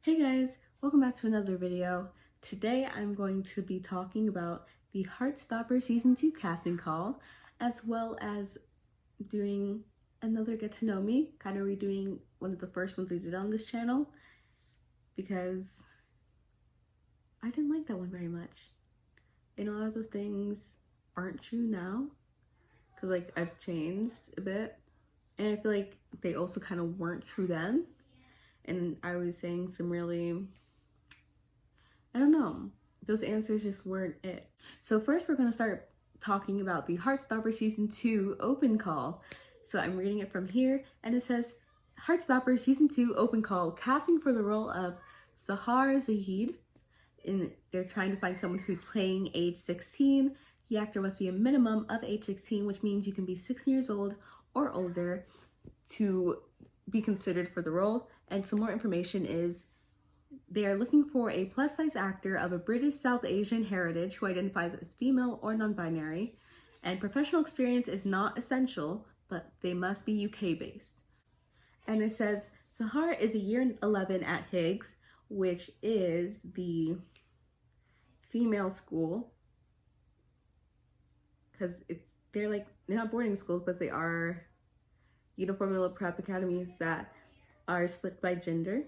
Hey guys, welcome back to another video. Today I'm going to be talking about the Heartstopper Season 2 casting call, as well as doing another get to know me, kind of redoing one of the first ones we did on this channel, because I didn't like that one very much. And a lot of those things aren't true now, because I've changed a bit, and I feel like they also kind of weren't true then. And I was saying some really, I don't know, those answers just weren't it. So first we're gonna start talking about the Heartstopper Season 2 open call. So I'm reading it from here, and it says, Heartstopper Season 2 open call, casting for the role of Sahar Zahid. And they're trying to find someone who's playing age 16. The actor must be a minimum of age 16, which means you can be 16 years old or older to be considered for the role. And some more information is they are looking for a plus-size actor of a British South Asian heritage who identifies as female or non-binary, and professional experience is not essential, but they must be UK-based. And it says Sahar is a year 11 at Higgs, which is the female school, because they're not boarding schools, but they are uniform prep academies that are split by gender.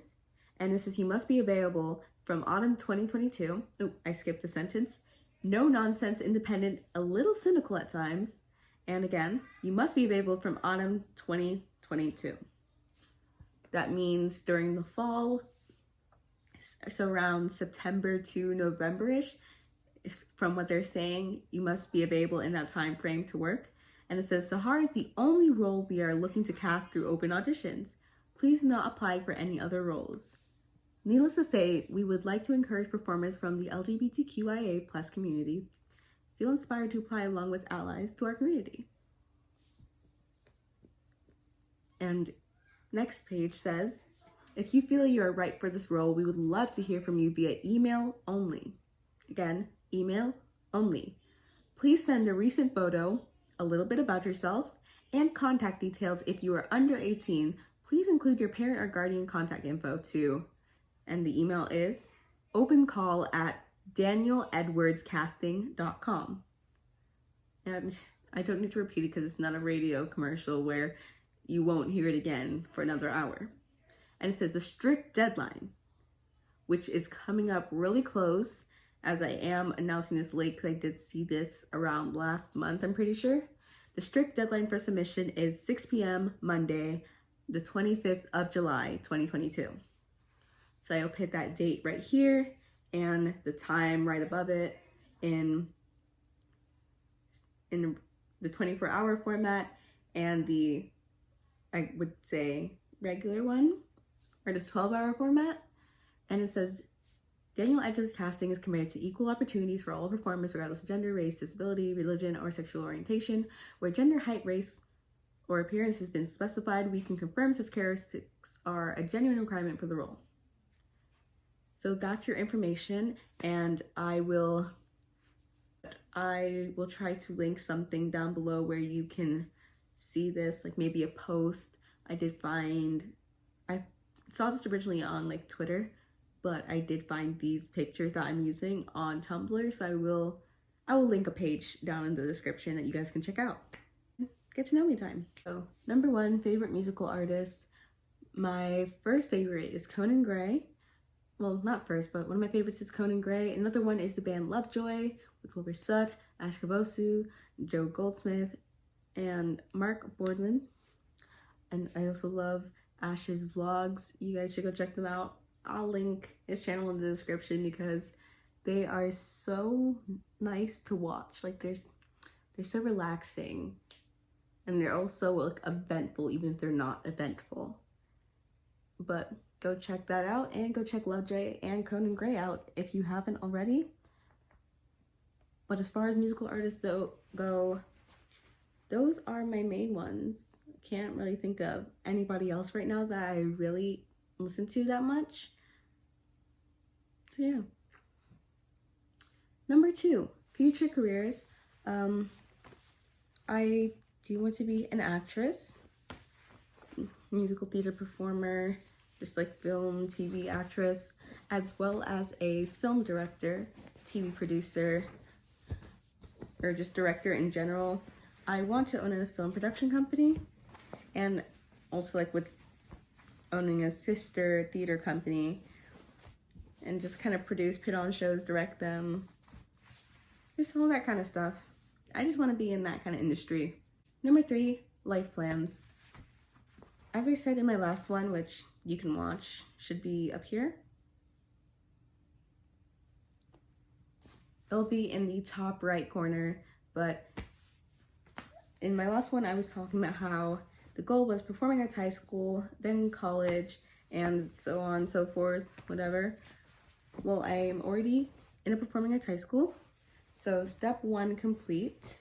And it says he must be available from autumn 2022. Oh, I skipped a sentence. No nonsense, independent, a little cynical at times. And again, you must be available from autumn 2022. That means during the fall, so around September to November-ish, from what they're saying, you must be available in that time frame to work. And it says, Sahar is the only role we are looking to cast through open auditions. Please not apply for any other roles. Needless to say, we would like to encourage performers from the LGBTQIA+ community. Feel inspired to apply along with allies to our community. And next page says, if you feel you are right for this role, we would love to hear from you via email only. Again, email only. Please send a recent photo, a little bit about yourself, and contact details. If you are under 18, please include your parent or guardian contact info too. And the email is opencall@danieledwardscasting.com. And I don't need to repeat it because it's not a radio commercial where you won't hear it again for another hour. And it says the strict deadline, which is coming up really close, as I am announcing this late because I did see this around last month, I'm pretty sure. The strict deadline for submission is 6 p.m. Monday, the 25th of July, 2022. So I'll put that date right here and the time right above it in the 24-hour format, and the, I would say, regular one, or the 12-hour format. And it says, Daniel Edwards Casting is committed to equal opportunities for all performers regardless of gender, race, disability, religion, or sexual orientation. Where gender, height, race, or appearance has been specified, we can confirm such characteristics are a genuine requirement for the role. So that's your information, and I will try to link something down below where you can see this, like maybe a post. I saw this originally on Twitter, but I did find these pictures that I'm using on Tumblr, so I will link a page down in the description that you guys can check out. Get to know me time. So, number 1, favorite musical artist. My first favorite is Conan Gray. Well, not first, but one of my favorites is Conan Gray. Another one is the band Lovejoy with Wilbur Sut, Ash Kabosu, Joe Goldsmith, and Mark Boardman. And I also love Ash's vlogs. You guys should go check them out. I'll link his channel in the description because they are so nice to watch. They're so relaxing, and they're also eventful, even if they're not eventful. But go check that out, and go check Lovejoy and Conan Gray out if you haven't already. But as far as musical artists go, those are my main ones. I can't really think of anybody else right now that I really listen to that much. So yeah. Number 2, future careers. I do want to be an actress, musical theater performer, just like film, TV actress, as well as a film director, TV producer, or just director in general. I want to own a film production company, and also like with owning a sister theater company, and just kind of produce, put on shows, direct them, just all that kind of stuff. I just want to be in that kind of industry. Number 3, life plans. As I said in my last one, which you can watch, should be up here. It'll be in the top right corner, but in my last one, I was talking about how the goal was performing arts high school, then college, and so on and so forth, whatever. Well, I am already in a performing arts high school, so step 1 complete.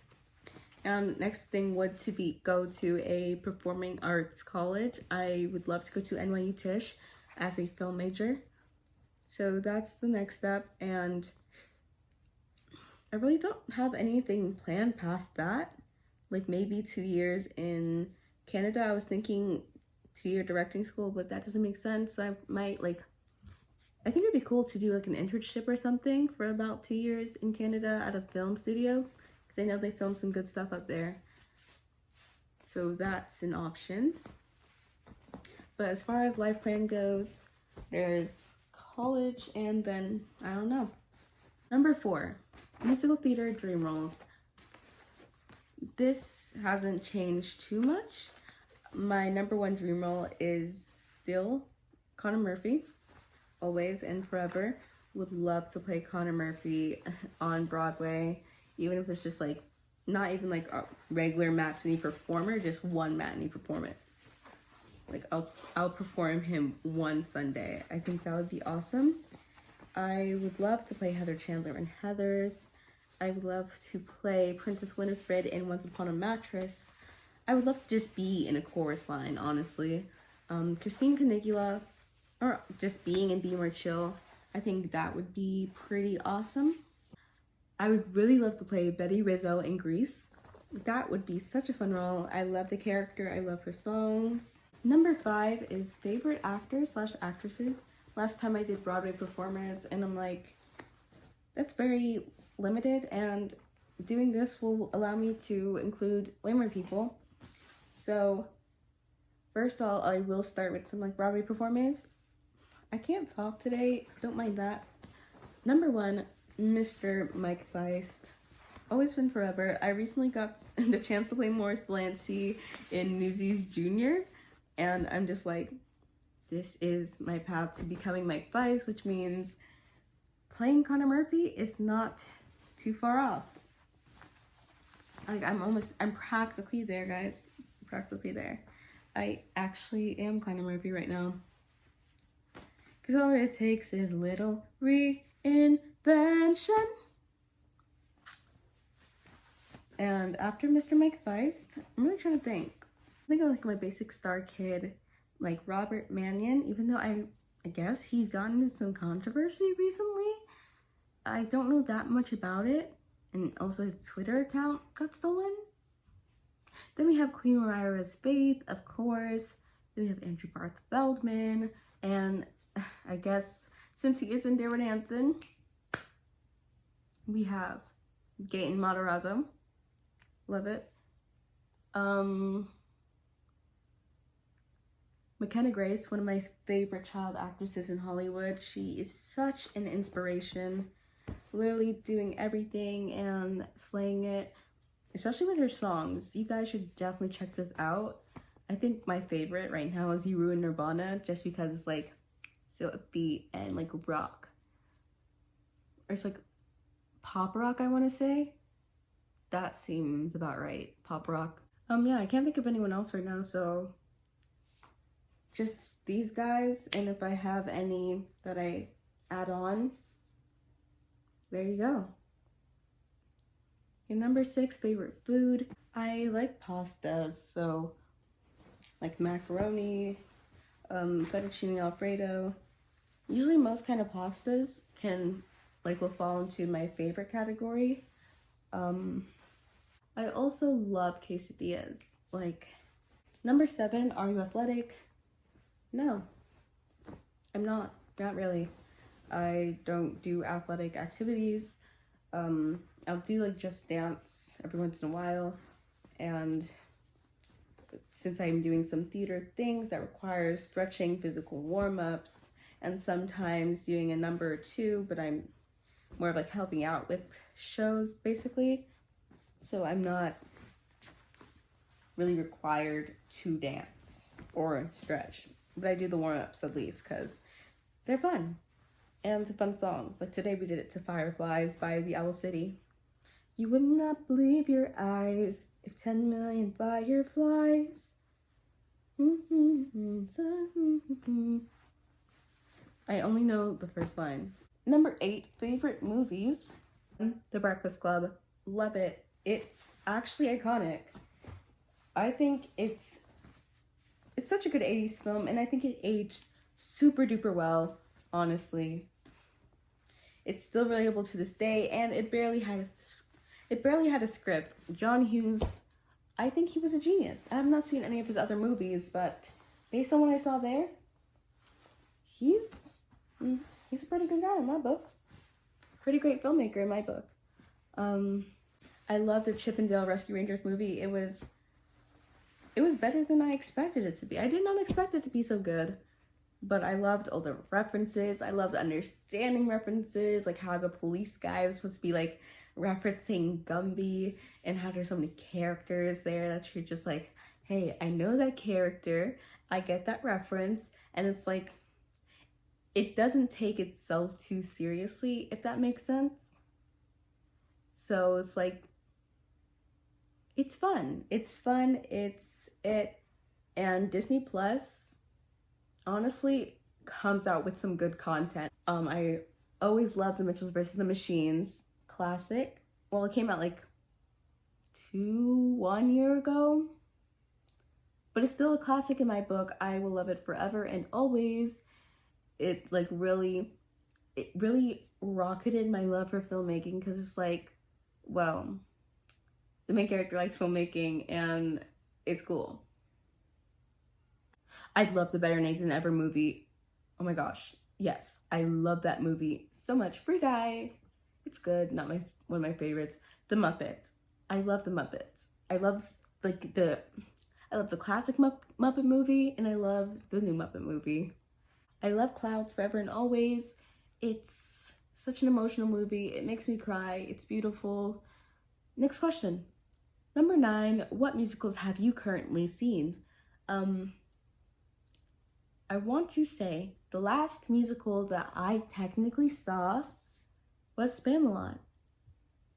And next thing would to be go to a performing arts college. I would love to go to NYU Tisch as a film major. So that's the next step, and I really don't have anything planned past that. Like maybe 2 years in Canada. I was thinking 2-year directing school, but that doesn't make sense. So I might I think it'd be cool to do like an internship or something for about 2 years in Canada at a film studio, because I know they film some good stuff up there. So that's an option. But as far as life plan goes, there's college, and then I don't know. Number 4, musical theater dream roles. This hasn't changed too much. My number 1 dream role is still Connor Murphy, always and forever. Would love to play Connor Murphy on Broadway, even if it's just like not even like a regular matinee performer, just one matinee performance. Like I'll perform him one Sunday. I think that would be awesome. I would love to play Heather Chandler in Heathers. I would love to play Princess Winifred in Once Upon a Mattress. I would love to just be in a chorus line, honestly. Christine Caligula, or just being in Be More Chill, I think that would be pretty awesome. I would really love to play Betty Rizzo in Grease. That would be such a fun role. I love the character, I love her songs. Number 5 is favorite actors/actresses. Last time I did Broadway performers, and I'm like, that's very limited, and doing this will allow me to include way more people. So first of all, I will start with some like Broadway performers. I can't talk today, don't mind that. Number 1, Mr. Mike Feist. Always been forever. I recently got the chance to play Morris Delancey in Newsies Jr., and I'm just like, this is my path to becoming Mike Feist, which means playing Connor Murphy is not too far off. Like I'm practically there, guys. Practically there. I actually am Connor Murphy right now. Cause all it takes is little reinvention. And after Mr. Mike Feist, I'm really trying to think. I think I like my basic star kid, like Robert Mannion, even though I guess he's gotten into some controversy recently. I don't know that much about it. And also his Twitter account got stolen. Then we have Queen Mariah's Faith, of course. Then we have Andrew Barth Feldman. And I guess since he isn't Darren Hanson, we have Gaten Matarazzo. Love it. McKenna Grace, one of my favorite child actresses in Hollywood. She is such an inspiration. Literally doing everything and slaying it, especially with her songs. You guys should definitely check this out. I think my favorite right now is You Ruin Nirvana, just because it's like so upbeat and like rock. Or it's like pop rock, I want to say. That seems about right. Pop rock. Yeah, I can't think of anyone else right now, so just these guys, and if I have any that I add on, there you go. And number 6, favorite food. I like pastas, so like macaroni, fettuccine alfredo. Usually most kind of pastas will fall into my favorite category. I also love quesadillas. Like, number 7, are you athletic? No. Not really. I don't do athletic activities. I'll do like just dance every once in a while, and since I'm doing some theater things that requires stretching, physical warm-ups, and sometimes doing a number or two, but I'm more of like helping out with shows basically. So I'm not really required to dance or stretch, but I do the warm-ups at least because they're fun and fun songs. Like today we did it to Fireflies by the Owl City. You would not believe your eyes if 10 million fireflies. I only know the first line. Number 8, favorite movies. The Breakfast Club. Love it. It's actually iconic. I think it's such a good 80s film, and I think it aged super duper well, honestly. It's still relatable to this day, and it barely had a script. John Hughes, I think he was a genius. I have not seen any of his other movies, but based on what I saw there, he's a pretty good guy in my book. Pretty great filmmaker in my book. I love the Chip 'n Dale Rescue Rangers movie. It was better than I expected it to be. I did not expect it to be so good, but I loved all the references. I loved understanding references, like how the police guy was supposed to be like referencing Gumby, and how there's so many characters there that you're just like, hey, I know that character, I get that reference, and it's like, it doesn't take itself too seriously, if that makes sense. So it's like, it's fun. And Disney Plus honestly comes out with some good content. I always loved The Mitchells vs. the Machines. Classic. Well, it came out like 1 year ago, but it's still a classic in my book. I will love it forever and always. It really rocketed my love for filmmaking, because it's like, well, the main character likes filmmaking and it's cool. I love the Better Nathan Ever movie. Oh my gosh, yes, I love that movie so much. Free Guy, it's good, not one of my favorites. The Muppets, I love the Muppets. I love the classic Muppet movie, and I love the new Muppet movie. I love Clouds Forever and Always. It's such an emotional movie. It makes me cry. It's beautiful. Next question. Number 9, what musicals have you currently seen? I want to say the last musical that I technically saw was Spamalot.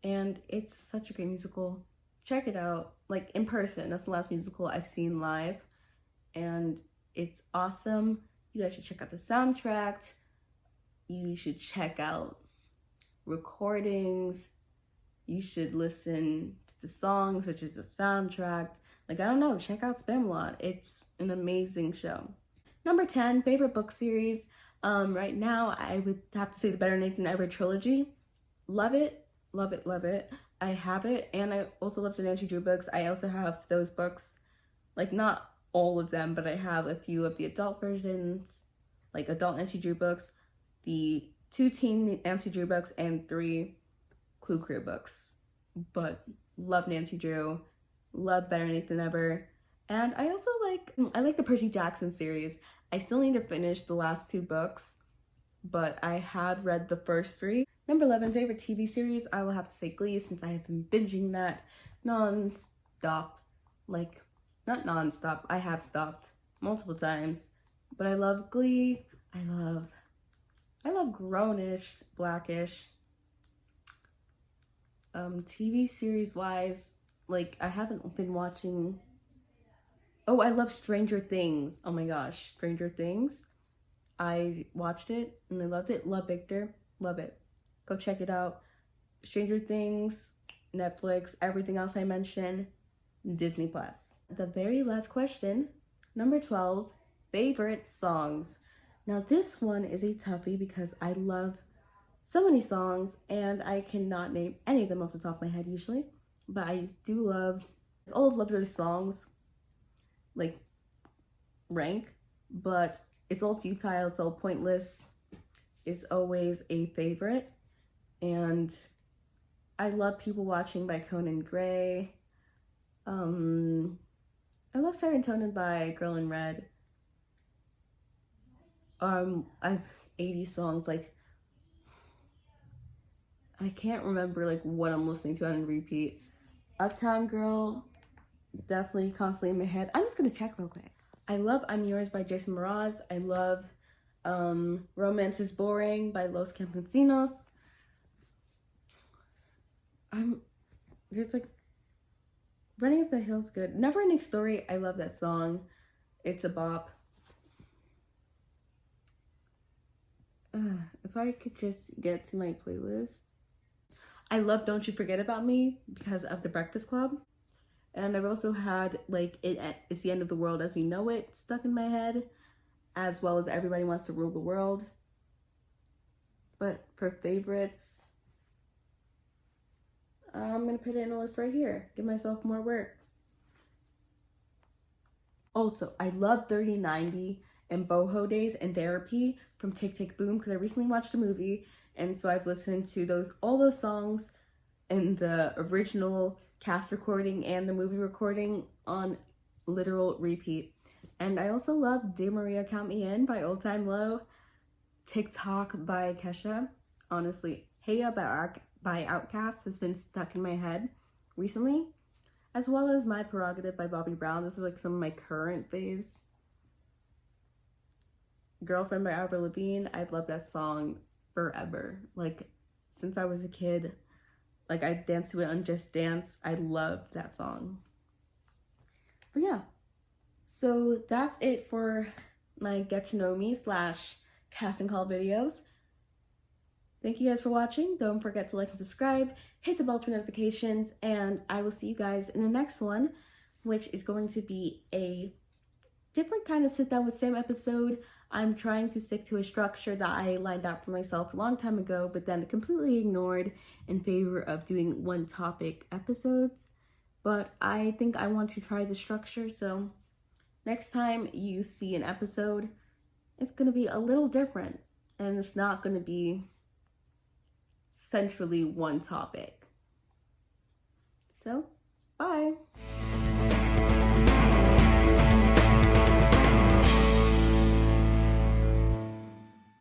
And it's such a great musical. Check it out, like in person. That's the last musical I've seen live. And it's awesome. You guys should check out the soundtrack. You should check out recordings. You should listen to the songs, which is the soundtrack. Like, I don't know, check out Spamalot. It's an amazing show. Number 10, favorite book series. Right now, I would have to say the Better Nathan Ever trilogy. Love it, love it, love it. I have it, and I also love the Nancy Drew books. I also have those books, like not all of them, but I have a few of the adult versions, like adult Nancy Drew books, the 2 teen Nancy Drew books, and 3 Clue Crew books. But love Nancy Drew, love Better Nathan Ever, and I also like the Percy Jackson series. I still need to finish the last 2 books, but I have read the first 3. Number 11, favorite TV series, I will have to say Glee, since I have been binging that non-stop. Like, not non-stop, I have stopped multiple times, but I love Glee. I love Grownish, Blackish. TV series wise, like, I haven't been watching. Oh, I love Stranger Things. Oh my gosh, Stranger Things. I watched it and I loved it. Love Victor, love it. Go check it out. Stranger Things, Netflix, everything else I mentioned, Disney Plus. The very last question, number 12, favorite songs. Now this one is a toughie because I love so many songs and I cannot name any of them off the top of my head usually, but I do love all of Love Joy's songs, like rank, but It's all futile, it's all pointless. It's always a favorite. And I love People Watching by Conan Gray. I love Serotonin by Girl in Red. I've 80 songs, like I can't remember like what I'm listening to on repeat. Uptown Girl, definitely constantly in my head. I'm just gonna check real quick. I love I'm Yours by Jason Mraz. I love Romance is Boring by Los Campesinos. There's like Running Up the Hill's good. Never Ending Story, I love that song. It's a bop. If I could just get to my playlist. I love Don't You Forget About Me because of The Breakfast Club. And I've also had like It's the End of the World as We Know It stuck in my head, as well as Everybody Wants to Rule the World. But for favorites, I'm gonna put it in a list right here. Give myself more work. Also, I love 3090 and Boho Days and Therapy from Tick Tick Boom because I recently watched a movie, and so I've listened to all those songs in the original cast recording and the movie recording on literal repeat. And I also love Dear Maria Count Me In by Old Time Low, TikTok by Kesha. Honestly, Hey Ya by Outkast has been stuck in my head recently, as well as My Prerogative by Bobby Brown. This is like some of my current faves. Girlfriend by Avril Lavigne. I've loved that song forever. Like since I was a kid, like I danced to it on Just Dance. I loved that song. But yeah, so that's it for my get to know me / casting call videos. Thank you guys for watching. Don't forget to like and subscribe, hit the bell for notifications, and I will see you guys in the next one, which is going to be a different kind of sit down with Sam episode. I'm trying to stick to a structure that I lined out for myself a long time ago, but then completely ignored in favor of doing one topic episodes. But I think I want to try the structure, so next time you see an episode, it's going to be a little different, and it's not going to be centrally one topic. So, bye!